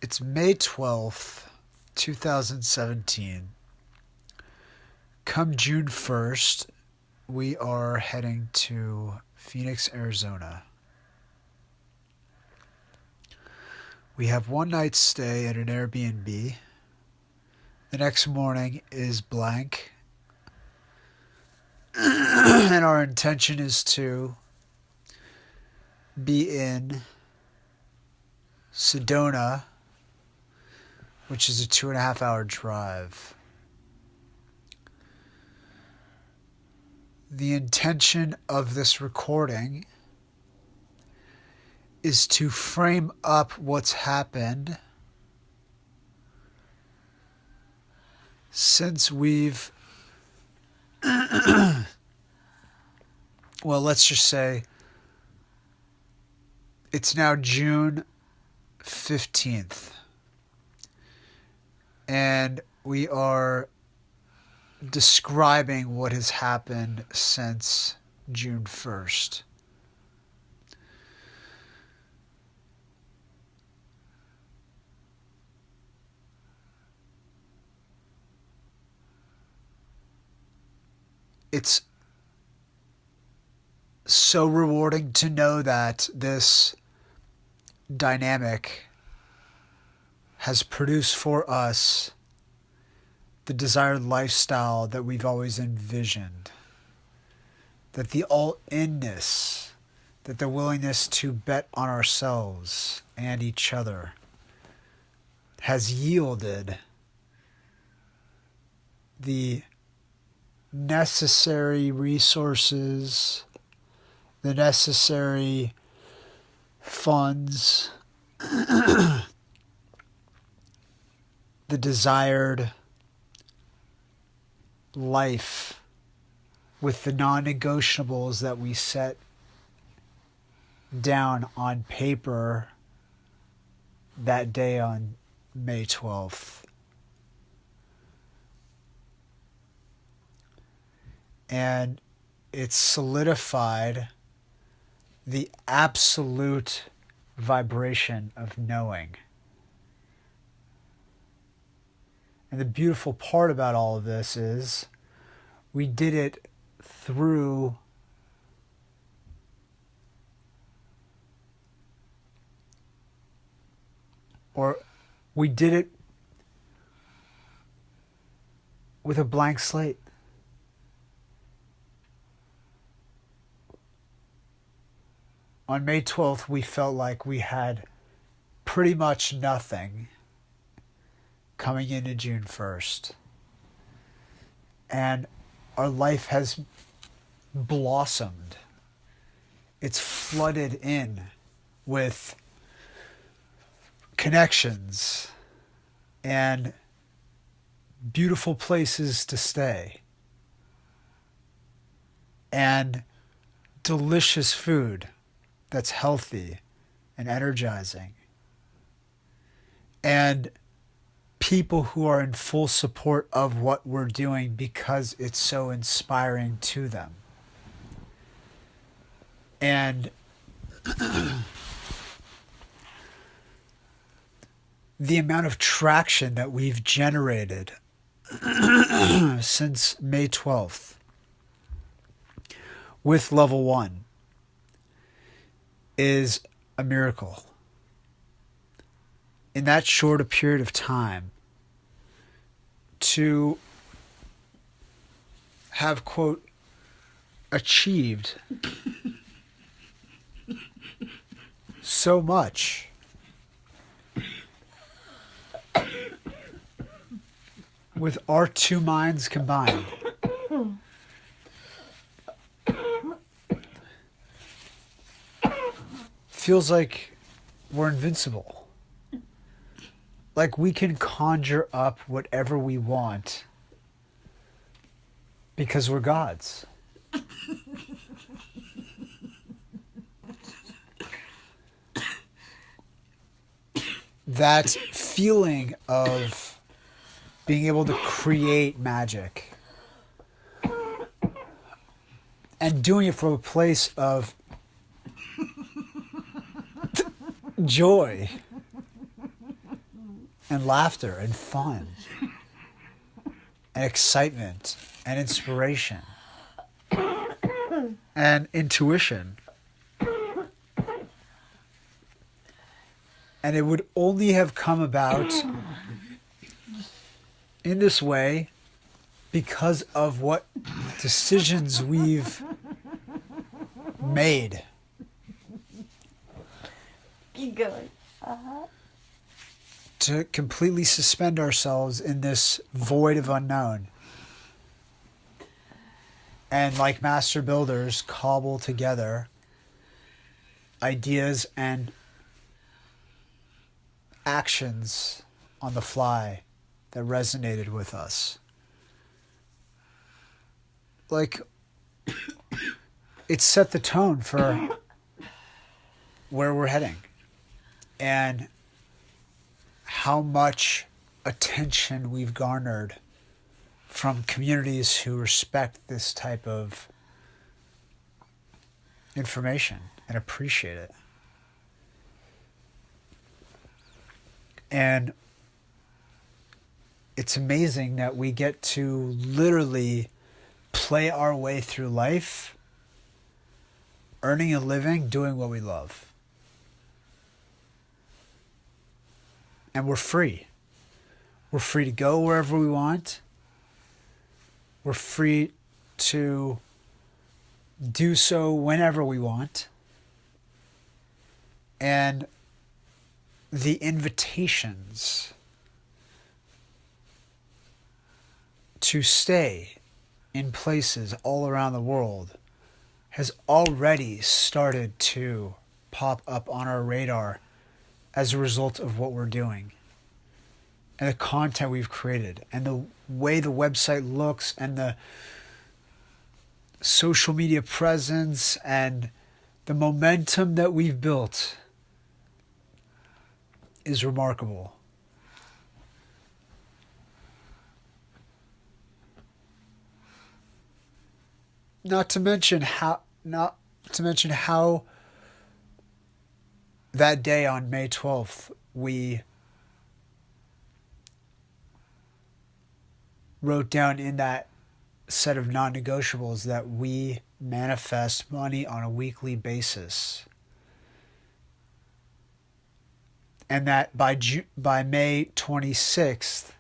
It's May 12th, 2017. Come June 1st, we are heading to Phoenix, Arizona. We have one night stay at an Airbnb. The next morning is blank. And our intention is to be in Sedona, which is a 2.5 hour drive. The intention of this recording is to frame up what's happened since we've, well, let's just say it's now June 15th. And we are describing what has happened since June 1st. It's so rewarding to know that this dynamic has produced for us the desired lifestyle that we've always envisioned. That the all-inness, that the willingness to bet on ourselves and each other has yielded the necessary resources, the necessary funds, the desired life with the non-negotiables that we set down on paper that day on May 12th. And it's solidified the absolute vibration of knowing. And the beautiful part about all of this is we did it through we did it with a blank slate. On May 12th, we felt like we had pretty much nothing coming into June 1st. And our life has blossomed. It's flooded in with connections and beautiful places to stay and delicious food that's healthy and energizing, and people who are in full support of what we're doing because it's so inspiring to them. And the amount of traction that we've generated since May 12th with level 1 is a miracle. In that short a period of time, to have, quote, achieved so much with our two minds combined. Feels like we're invincible. Like we can conjure up whatever we want because we're gods. That feeling of being able to create magic and doing it from a place of joy and laughter and fun and excitement and inspiration and intuition. And it would only have come about in this way because of what decisions we've made. Keep going. To completely suspend ourselves in this void of unknown. And like master builders, cobble together ideas and actions on the fly that resonated with us. Like, it set the tone for where we're heading and how much attention we've garnered from communities who respect this type of information and appreciate it. And it's amazing that we get to literally play our way through life, earning a living, doing what we love. And we're free. We're free to go wherever we want. We're free to do so whenever we want. And the invitations to stay in places all around the world has already started to pop up on our radar as a result of what we're doing and the content we've created and the way the website looks and the social media presence and the momentum that we've built is remarkable. Not to mention how that day on May 12th we wrote down in that set of non-negotiables that we manifest money on a weekly basis. And that by May 26th,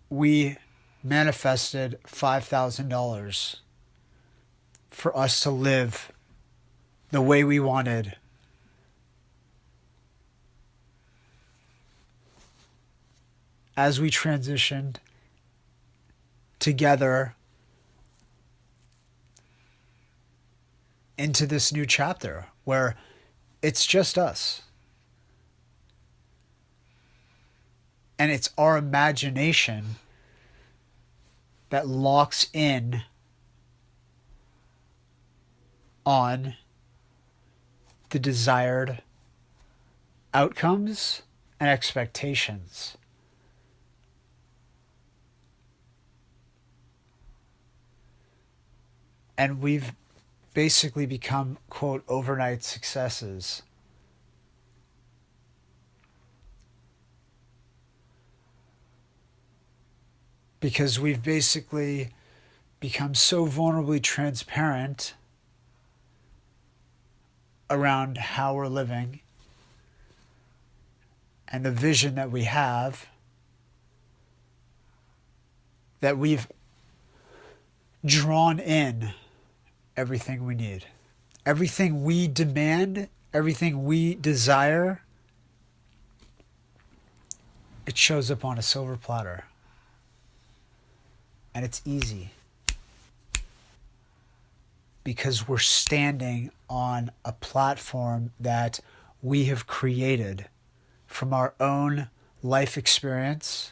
we manifested $5,000 for us to live the way we wanted. As we transitioned together into this new chapter where it's just us. And it's our imagination that locks in on the desired outcomes and expectations. And we've basically become, quote, overnight successes. Because we've basically become so vulnerably transparent around how we're living and the vision that we have, that we've drawn in everything we need. Everything we demand, everything we desire, it shows up on a silver platter. And it's easy. Because we're standing on a platform that we have created from our own life experience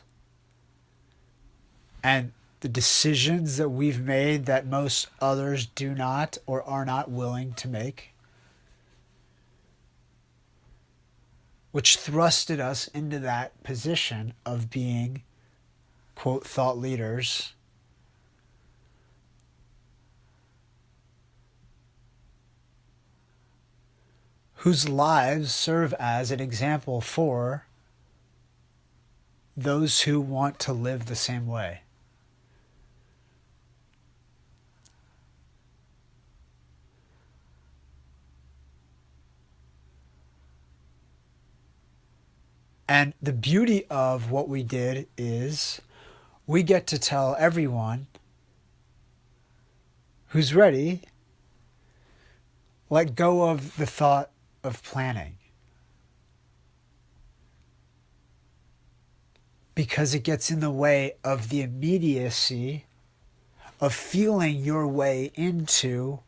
and the decisions that we've made that most others do not or are not willing to make, which thrusted us into that position of being, quote, thought leaders whose lives serve as an example for those who want to live the same way. And the beauty of what we did is we get to tell everyone who's ready, let go of the thought of planning. Because it gets in the way of the immediacy of feeling your way into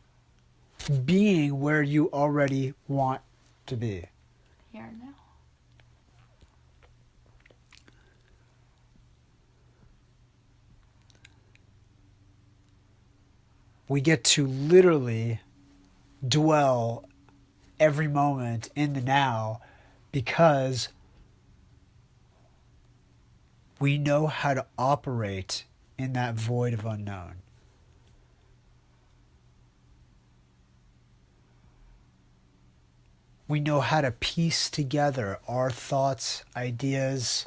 being where you already want to be. Here now. We get to literally dwell every moment in the now because we know how to operate in that void of unknown. We know how to piece together our thoughts, ideas,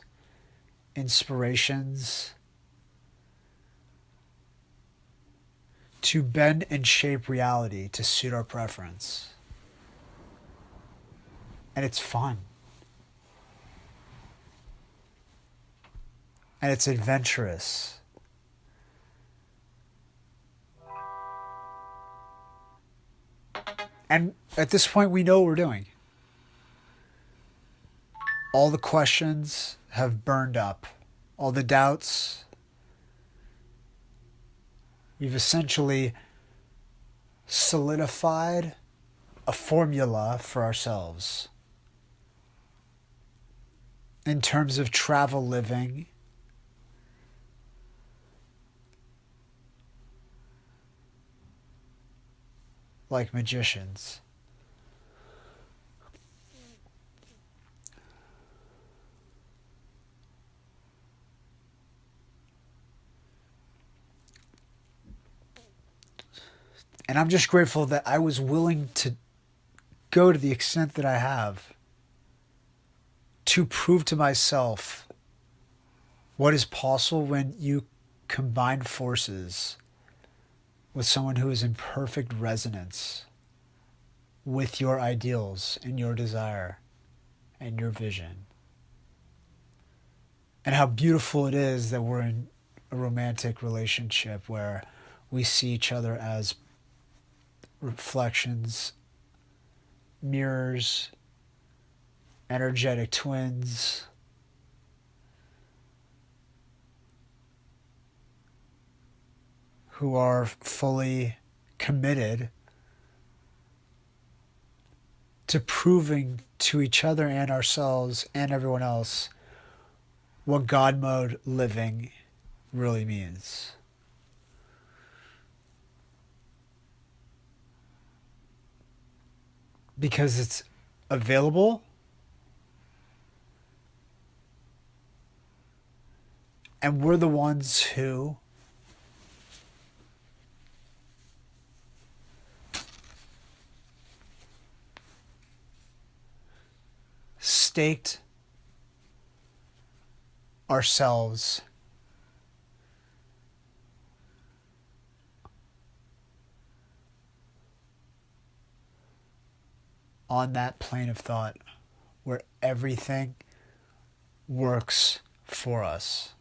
inspirations to bend and shape reality to suit our preference. And it's fun. And it's adventurous. And at this point, we know what we're doing. All the questions have burned up. All the doubts. We've essentially solidified a formula for ourselves in terms of travel living, like magicians. And I'm just grateful that I was willing to go to the extent that I have to prove to myself what is possible when you combine forces with someone who is in perfect resonance with your ideals and your desire and your vision. And how beautiful it is that we're in a romantic relationship where we see each other as reflections, mirrors, energetic twins. Who are fully committed to proving to each other and ourselves and everyone else what God mode living really means. Because it's available and we're the ones who staked ourselves on that plane of thought where everything works for us.